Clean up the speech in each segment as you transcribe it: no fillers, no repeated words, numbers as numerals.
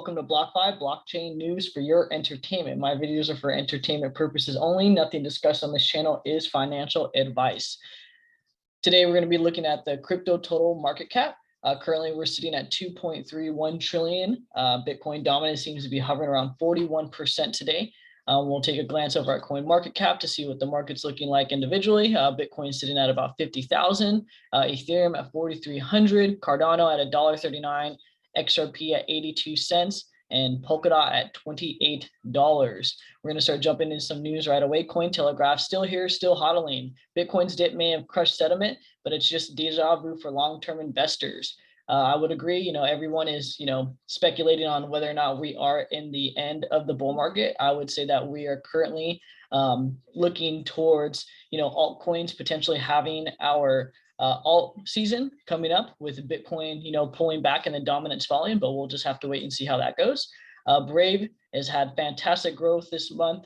welcome to Blockfye, blockchain news for your entertainment. My videos are for entertainment purposes only. Nothing discussed on this channel is financial advice. Today, we're going to be looking at the crypto total market cap. Currently, we're sitting at 2.31 trillion. Bitcoin dominance seems to be hovering around 41% today. We'll take a glance over at coin market cap to see what the market's looking like individually. Bitcoin sitting at about 50,000, Ethereum at 4,300, Cardano at $1.39, XRP at 82 cents, and Polkadot at $28. We're going to start jumping into some news right away. Cointelegraph still here, still hodling. Bitcoin's dip may have crushed sentiment, but it's just deja vu for long-term investors. I would agree, everyone is, speculating on whether or not we are in the end of the bull market. I would say that we are currently looking towards, altcoins potentially having our alt season coming up with Bitcoin, pulling back and the dominance falling, but we'll just have to wait and see how that goes. Brave has had fantastic growth this month.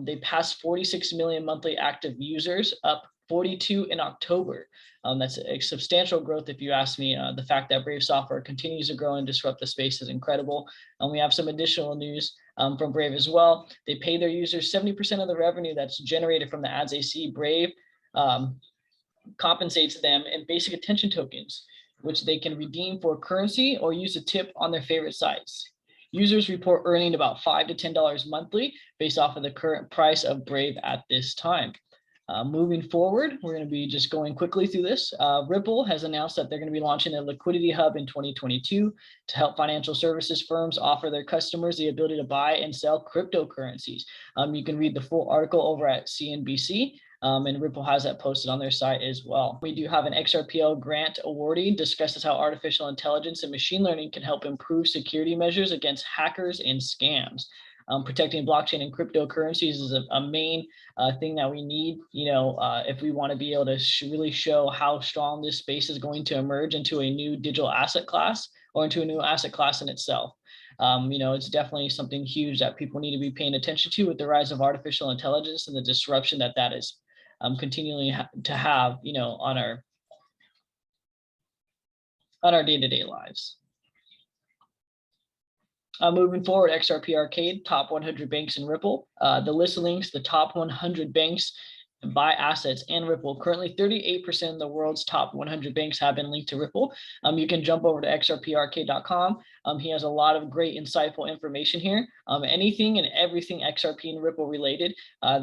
They passed 46 million monthly active users, up 42 in October. That's a substantial growth if you ask me. The fact that Brave software continues to grow and disrupt the space is incredible. And we have some additional news from Brave as well. They pay their users 70% of the revenue that's generated from the ads they see. Brave compensates them in basic attention tokens, which they can redeem for currency or use a tip on their favorite sites. Users report earning about $5 to $10 monthly based off of the current price of Brave at this time. Moving forward, we're going to be just going quickly through this. Ripple has announced that they're going to be launching a liquidity hub in 2022 to help financial services firms offer their customers the ability to buy and sell cryptocurrencies. You can read the full article over at CNBC. And Ripple has that posted on their site as well. We do have an XRPL grant awardee discusses how artificial intelligence and machine learning can help improve security measures against hackers and scams. Protecting blockchain and cryptocurrencies is a main thing that we need, if we want to be able to really show how strong this space is going to emerge into a new digital asset class or into a new asset class in itself. It's definitely something huge that people need to be paying attention to with the rise of artificial intelligence and the disruption that is continuing to have, on our day-to-day lives. Moving forward, XRP Arcade, top 100 banks in Ripple. The list links the top 100 banks by assets and Ripple. Currently, 38% of the world's top 100 banks have been linked to Ripple. You can jump over to xrparcade.com. He has a lot of great, insightful information here. Anything and everything XRP and Ripple related.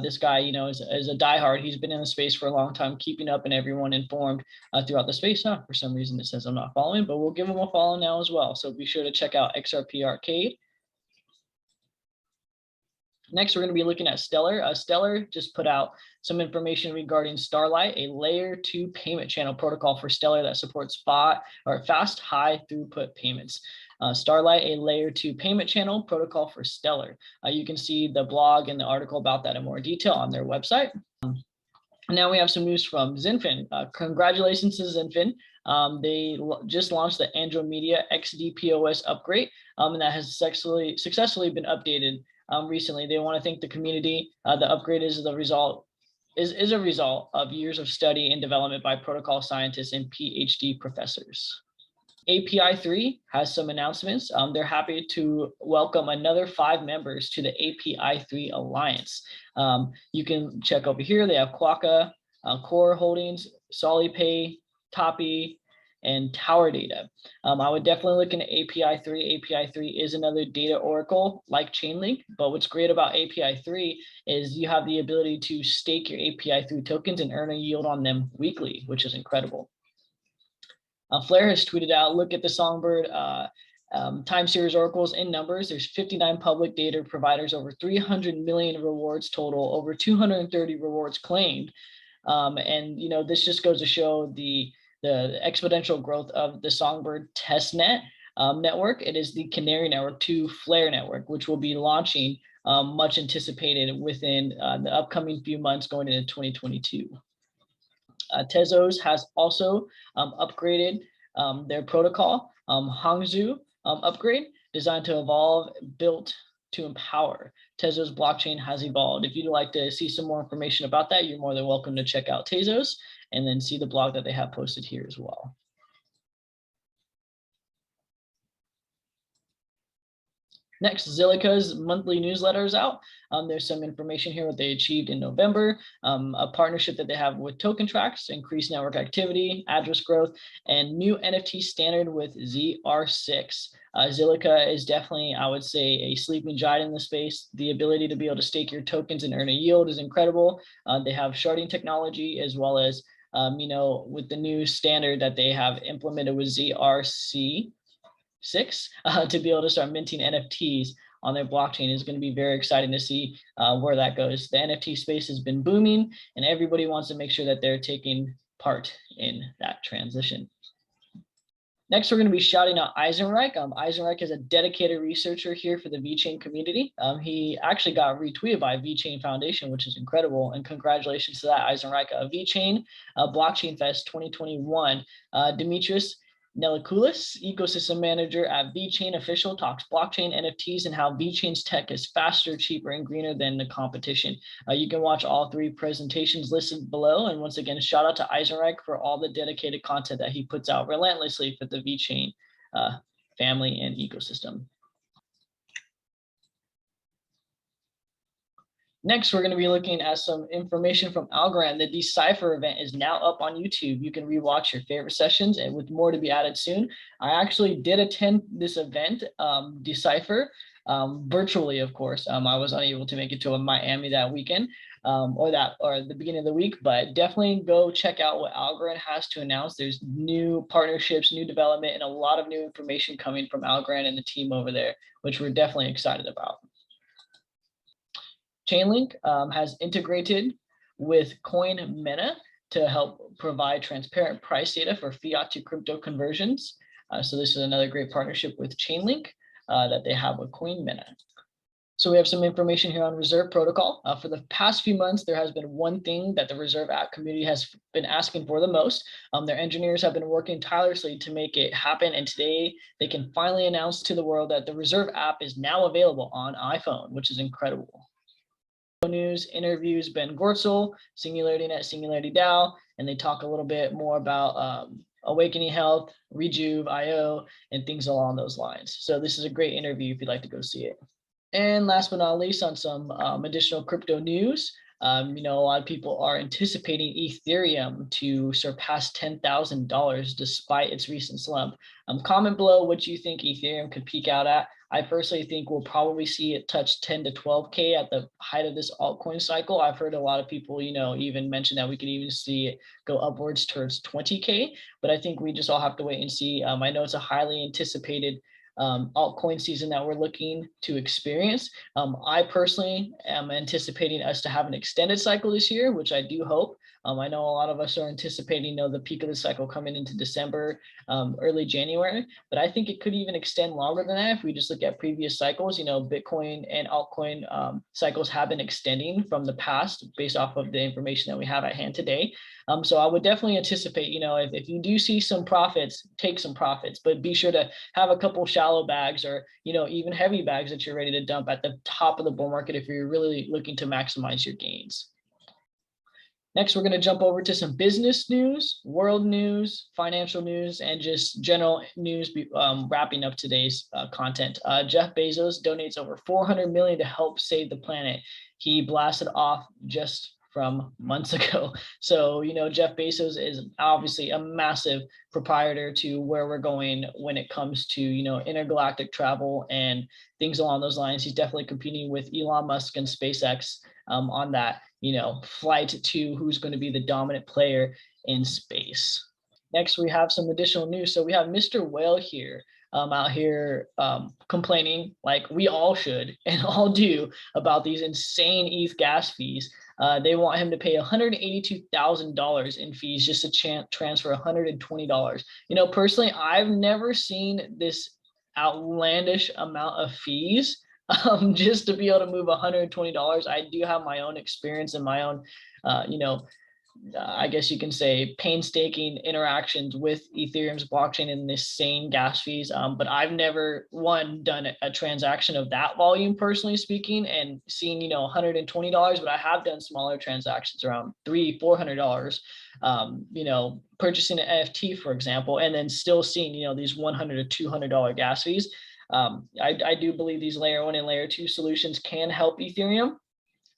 This guy, is a diehard. He's been in the space for a long time, keeping up and everyone informed throughout the space. For some reason, it says I'm not following, but we'll give him a follow now as well. So be sure to check out XRP Arcade. Next, we're going to be looking at Stellar. Stellar just put out some information regarding Starlight, a layer 2 payment channel protocol for Stellar that supports fast, high throughput payments. Starlight, a layer 2 payment channel protocol for Stellar. You can see the blog and the article about that in more detail on their website. Now we have some news from Zinfin. Congratulations to Zinfin. They just launched the Andromedia XDPOS upgrade, and that has successfully been updated recently. They want to thank the community. The upgrade is a result of years of study and development by protocol scientists and PhD professors. API 3 has some announcements. They're happy to welcome another 5 members to the API 3 Alliance. You can check over here. They have Quokka, Core Holdings, SolidPay, Topi, and Tower Data. I would definitely look into API 3. API 3 is another data oracle like Chainlink, but what's great about API 3 is you have the ability to stake your API 3 tokens and earn a yield on them weekly, which is incredible. Flare has tweeted out, look at the Songbird time series oracles in numbers. There's 59 public data providers, over 300 million rewards total, over 230 rewards claimed. And this just goes to show the exponential growth of the Songbird testnet network. It is the Canary network to Flare network, which will be launching much anticipated within the upcoming few months going into 2022. Tezos has also upgraded their protocol, Hangzhou upgrade, designed to evolve, built to empower. Tezos blockchain has evolved. If you'd like to see some more information about that, you're more than welcome to check out Tezos and then see the blog that they have posted here as well. Next, Zilliqa's monthly newsletter is out. There's some information here what they achieved in November, a partnership that they have with Token Tracks, increased network activity, address growth, and new NFT standard with ZR6. Zilliqa is definitely, I would say, a sleeping giant in the space. The ability to be able to stake your tokens and earn a yield is incredible. They have sharding technology as well as, with the new standard that they have implemented with ZRC6 to be able to start minting NFTs on their blockchain is going to be very exciting to see where that goes. The NFT space has been booming, and everybody wants to make sure that they're taking part in that transition. Next, we're going to be shouting out Eisenreich. Eisenreich is a dedicated researcher here for the VeChain community. He actually got retweeted by VeChain Foundation, which is incredible. And congratulations to that, Eisenreich. VeChain Blockchain Fest 2021. Demetrius Nelikoulis, ecosystem manager at VeChain Official, talks blockchain, NFTs, and how VeChain's tech is faster, cheaper, and greener than the competition. You can watch all 3 presentations listed below. And once again, shout out to Eisenreich for all the dedicated content that he puts out relentlessly for the VeChain family and ecosystem. Next, we're going to be looking at some information from Algorand. The Decipher event is now up on YouTube. You can rewatch your favorite sessions, and with more to be added soon. I actually did attend this event, Decipher, virtually, of course. I was unable to make it to Miami that weekend or the beginning of the week, but definitely go check out what Algorand has to announce. There's new partnerships, new development, and a lot of new information coming from Algorand and the team over there, which we're definitely excited about. Chainlink has integrated with CoinMena to help provide transparent price data for fiat to crypto conversions. So this is another great partnership with Chainlink that they have with CoinMena. So we have some information here on Reserve Protocol. For the past few months, there has been one thing that the Reserve app community has been asking for the most. Their engineers have been working tirelessly to make it happen, and today they can finally announce to the world that the Reserve app is now available on iPhone, which is incredible. News interviews Ben Gortzel, SingularityNet, Singularity DAO, and they talk a little bit more about Awakening Health, Rejuve.io, and things along those lines. So this is a great interview if you'd like to go see it. And last but not least, on some additional crypto news, a lot of people are anticipating Ethereum to surpass $10,000 despite its recent slump. Comment below what you think Ethereum could peak out at. I personally think we'll probably see it touch 10 to 12K at the height of this altcoin cycle. I've heard a lot of people, even mention that we could even see it go upwards towards 20K, but I think we just all have to wait and see. I know it's a highly anticipated altcoin season that we're looking to experience. I personally am anticipating us to have an extended cycle this year, which I do hope. I know a lot of us are anticipating the peak of the cycle coming into December, early January, but I think it could even extend longer than that if we just look at previous cycles. Bitcoin and altcoin cycles have been extending from the past based off of the information that we have at hand today. So I would definitely anticipate, if you do see some profits, take some profits, but be sure to have a couple shallow bags or, even heavy bags that you're ready to dump at the top of the bull market if you're really looking to maximize your gains. Next, we're going to jump over to some business news, world news, financial news, and just general news, wrapping up today's content. Jeff Bezos donates over $400 million to help save the planet. He blasted off just from months ago. So, Jeff Bezos is obviously a massive proprietor to where we're going when it comes to, intergalactic travel and things along those lines. He's definitely competing with Elon Musk and SpaceX on that, flight to who's going to be the dominant player in space. Next, we have some additional news. So we have Mr. Whale here. Out here complaining like we all should and all do about these insane ETH gas fees. They want him to pay $182,000 in fees just to transfer $120. Personally, I've never seen this outlandish amount of fees just to be able to move $120. I do have my own experience and my own, I guess you can say painstaking interactions with Ethereum's blockchain and this insane gas fees. But I've never done a transaction of that volume, personally speaking, and seen, $120, but I have done smaller transactions around $300-$400, purchasing an NFT, for example, and then still seeing, these $100 to $200 gas fees. I do believe these layer 1 and layer 2 solutions can help Ethereum.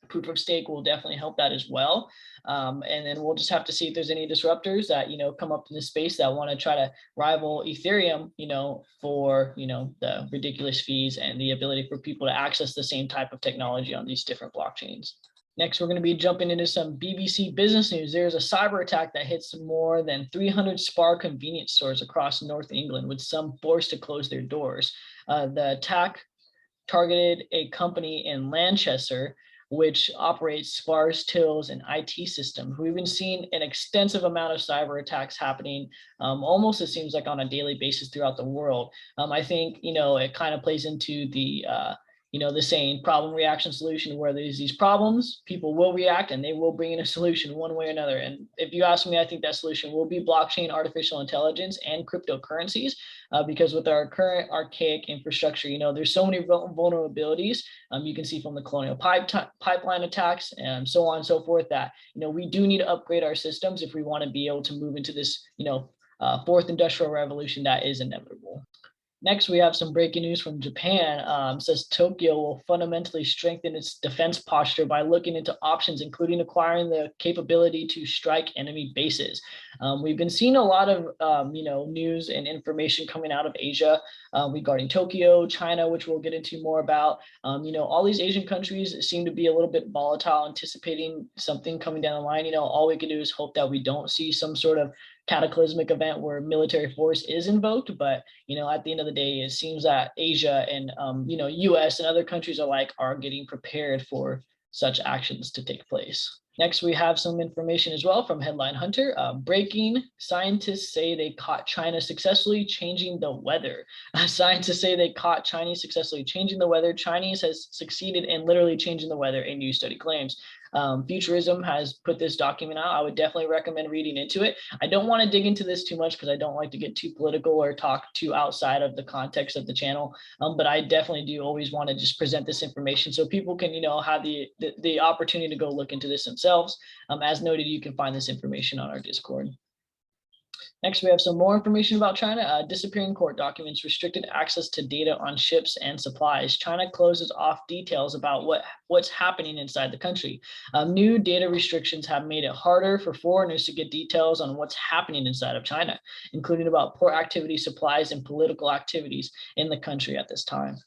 Proof of stake will definitely help that as well. And then we'll just have to see if there's any disruptors that, come up in the space that want to try to rival Ethereum, for, the ridiculous fees and the ability for people to access the same type of technology on these different blockchains. Next, we're going to be jumping into some BBC business news. There's a cyber attack that hits more than 300 Spar convenience stores across North England, with some forced to close their doors. The attack targeted a company in Manchester which operates Spars, tills, and IT systems. We've been seeing an extensive amount of cyber attacks happening, almost it seems like on a daily basis throughout the world. I think, it kind of plays into the saying problem, reaction, solution, where there's these problems, people will react and they will bring in a solution one way or another. And if you ask me, I think that solution will be blockchain, artificial intelligence, and cryptocurrencies, because with our current archaic infrastructure, there's so many vulnerabilities. You can see from the colonial pipeline attacks and so on and so forth that, we do need to upgrade our systems if we want to be able to move into this, fourth industrial revolution that is inevitable. Next, we have some breaking news from Japan. Says Tokyo will fundamentally strengthen its defense posture by looking into options, including acquiring the capability to strike enemy bases. We've been seeing a lot of news and information coming out of Asia regarding Tokyo, China, which we'll get into more about. All these Asian countries seem to be a little bit volatile, anticipating something coming down the line. All we can do is hope that we don't see some sort of cataclysmic event where military force is invoked. But, at the end of the day, it seems that Asia and, US and other countries alike are getting prepared for such actions to take place. Next, we have some information as well from Headline Hunter. Breaking, scientists say they caught China successfully changing the weather. Scientists say they caught Chinese successfully changing the weather. Chinese has succeeded in literally changing the weather, a new study claims. Futurism has put this document out. I would definitely recommend reading into it. I don't want to dig into this too much because I don't like to get too political or talk too outside of the context of the channel. But I definitely do always want to just present this information so people can, have the opportunity to go look into this themselves. As noted, you can find this information on our Discord. Next, we have some more information about China. Disappearing court documents, restricted access to data on ships and supplies. China closes off details about what's happening inside the country. New data restrictions have made it harder for foreigners to get details on what's happening inside of China, including about port activity, supplies, and political activities in the country at this time.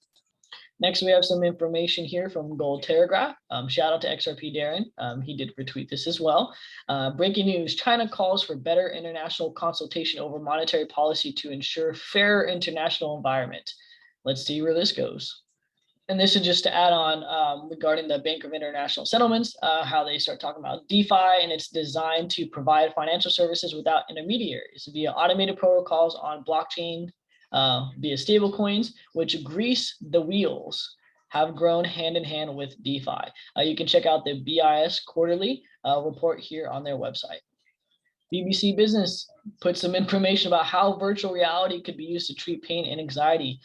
Next, we have some information here from Gold Telegraph. Shout out to XRP Darren. He did retweet this as well. Breaking news, China calls for better international consultation over monetary policy to ensure fairer international environment. Let's see where this goes. And this is just to add on regarding the Bank of International Settlements, how they start talking about DeFi, and it's designed to provide financial services without intermediaries via automated protocols on blockchain via stablecoins, which grease the wheels, have grown hand in hand with DeFi. You can check out the BIS quarterly report here on their website. BBC Business put some information about how virtual reality could be used to treat pain and anxiety.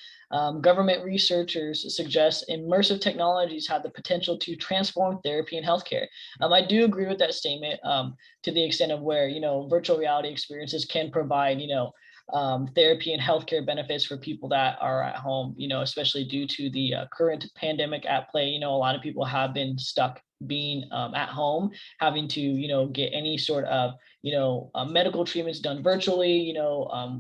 Government researchers suggest immersive technologies have the potential to transform therapy and healthcare. I do agree with that statement to the extent of where, virtual reality experiences can provide, therapy and healthcare benefits for people that are at home, especially due to the current pandemic at play. A lot of people have been stuck being at home, having to, get any sort of, medical treatments done virtually,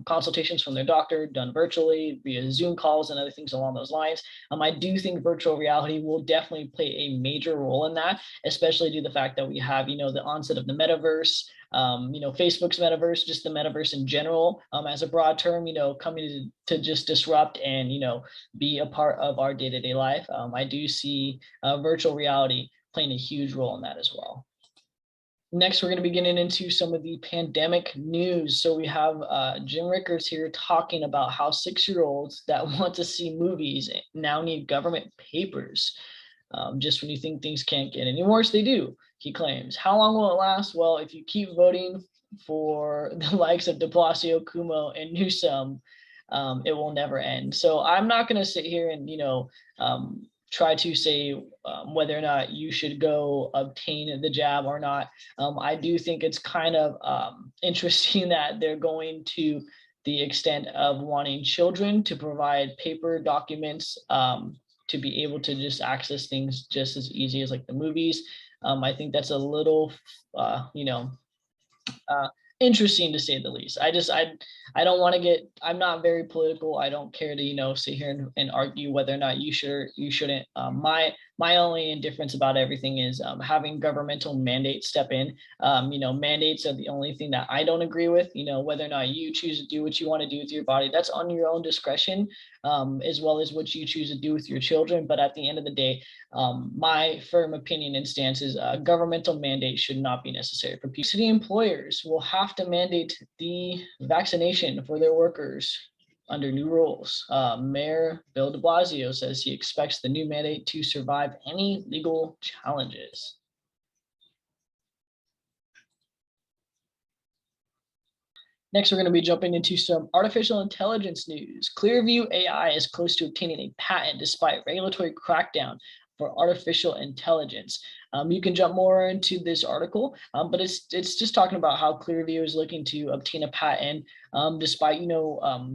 consultations from their doctor done virtually via Zoom calls and other things along those lines. I do think virtual reality will definitely play a major role in that, especially due to the fact that we have, the onset of the metaverse, Facebook's metaverse, just the metaverse in general, as a broad term, coming to just disrupt and, be a part of our day-to-day life. I do see virtual reality playing a huge role in that as well. Next, we're going to be getting into some of the pandemic news. So we have Jim Rickards here talking about how 6-year-olds that want to see movies now need government papers. Just when you think things can't get any worse, they do, he claims. How long will it last? Well, if you keep voting for the likes of de Blasio, Cuomo, and Newsom, it will never end. So I'm not going to sit here and, try to say whether or not you should go obtain the jab or not. I do think it's kind of interesting that they're going to the extent of wanting children to provide paper documents to be able to just access things just as easy as like the movies. I think that's a little, uh, interesting to say the least. I don't want to get. I'm not very political. I don't care to sit here and argue whether or not you shouldn't. My only indifference about everything is having governmental mandates step in. Mandates are the only thing that I don't agree with. Whether or not you choose to do what you want to do with your body, that's on your own discretion, as well as what you choose to do with your children. But at the end of the day, my firm opinion and stance is governmental mandate should not be necessary for people. City employers will have to mandate the vaccination for their workers under new rules. Mayor Bill de Blasio says he expects the new mandate to survive any legal challenges. Next, we're going to be jumping into some artificial intelligence news. Clearview AI is close to obtaining a patent despite regulatory crackdown for artificial intelligence. You can jump more into this article, but it's just talking about how Clearview is looking to obtain a patent despite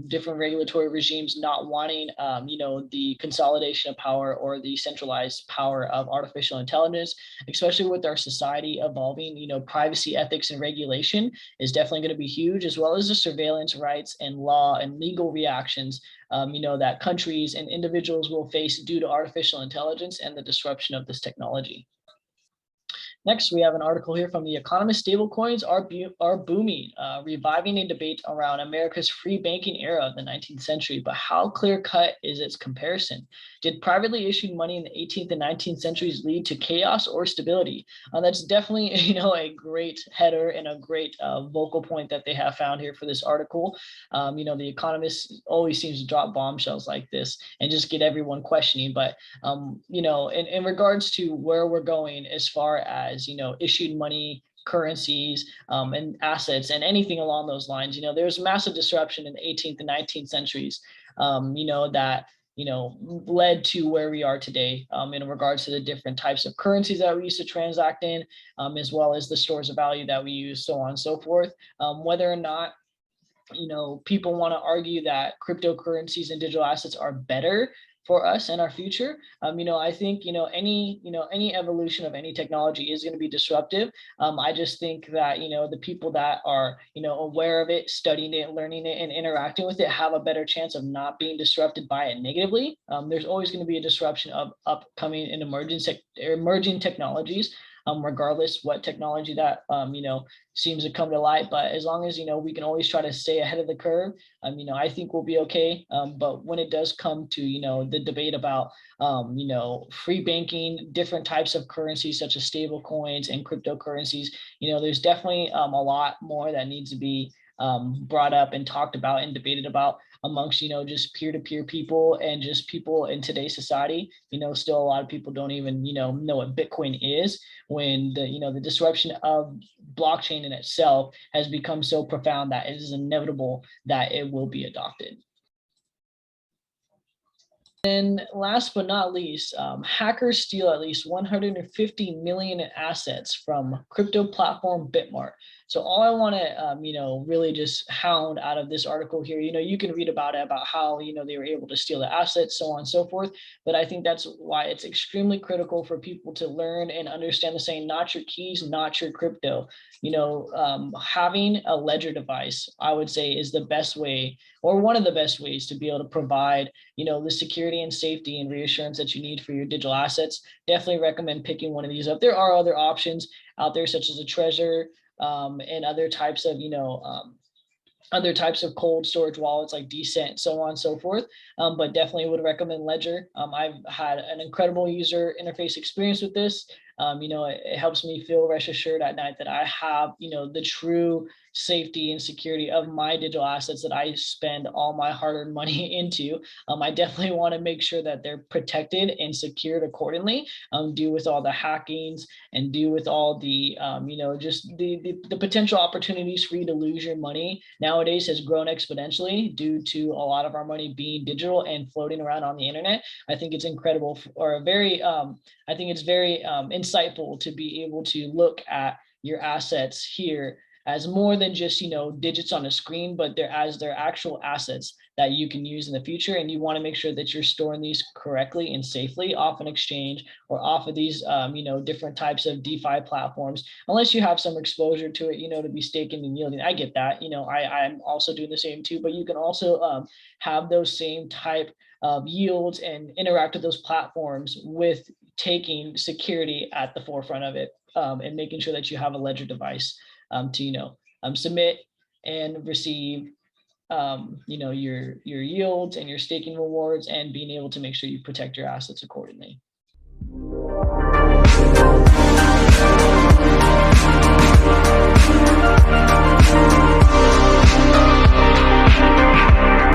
different regulatory regimes not wanting the consolidation of power or the centralized power of artificial intelligence, especially with our society evolving. Privacy, ethics, and regulation is definitely going to be huge, as well as the surveillance rights and law and legal reactions that countries and individuals will face due to artificial intelligence and the disruption of this technology. Next, we have an article here from The Economist. Stablecoins are booming, reviving a debate around America's free banking era of the 19th century. But how clear-cut is its comparison? Did privately issued money in the 18th and 19th centuries lead to chaos or stability? That's definitely a great header and a great vocal point that they have found here for this article. The Economist always seems to drop bombshells like this and just get everyone questioning. But in regards to where we're going as far as issued money, currencies, and assets, and anything along those lines, there's massive disruption in the 18th and 19th centuries, that led to where we are today in regards to the different types of currencies that we used to transact in, as well as the stores of value that we use, so on and so forth. Whether or not people want to argue that cryptocurrencies and digital assets are better for us and our future. I think any evolution of any technology is going to be disruptive. I just think that the people that are aware of it, studying it, learning it, and interacting with it have a better chance of not being disrupted by it negatively. There's always going to be a disruption of upcoming and emerging technologies, regardless what technology that seems to come to light. But as long as we can always try to stay ahead of the curve, I think we'll be okay. But when it does come to the debate about free banking, different types of currencies such as stable coins and cryptocurrencies, there's definitely a lot more that needs to be brought up and talked about and debated about amongst just peer-to-peer people and just people in today's society. Still a lot of people don't even know what Bitcoin is, when the disruption of blockchain in itself has become so profound that it is inevitable that it will be adopted. And last but not least, hackers steal at least 150 million in assets from crypto platform Bitmart. So all I want to, really just hound out of this article here, you can read about it, about how, they were able to steal the assets, so on and so forth. But I think that's why it's extremely critical for people to learn and understand the saying, not your keys, not your crypto. Having a ledger device, I would say, is the best way, or one of the best ways, to be able to provide, the security and safety and reassurance that you need for your digital assets. Definitely recommend picking one of these up. There are other options out there, such as a Trezor, and other types of cold storage wallets like Decent, so on and so forth. But definitely would recommend Ledger. I've had an incredible user interface experience with this. It helps me feel rest assured at night that I have, the true safety and security of my digital assets that I spend all my hard-earned money into. I definitely want to make sure that they're protected and secured accordingly, due with all the hackings and due with all the, just the potential opportunities for you to lose your money nowadays has grown exponentially due to a lot of our money being digital and floating around on the internet. I think it's incredible, or I think it's very insightful to be able to look at your assets here as more than just, digits on a screen, but they're actual assets that you can use in the future. And you want to make sure that you're storing these correctly and safely off an exchange or off of these, different types of DeFi platforms, unless you have some exposure to it, to be staking and yielding. I get that. I'm also doing the same too, but you can also have those same type of yields and interact with those platforms with taking security at the forefront of it, and making sure that you have a ledger device to submit and receive your yields and your staking rewards, and being able to make sure you protect your assets accordingly.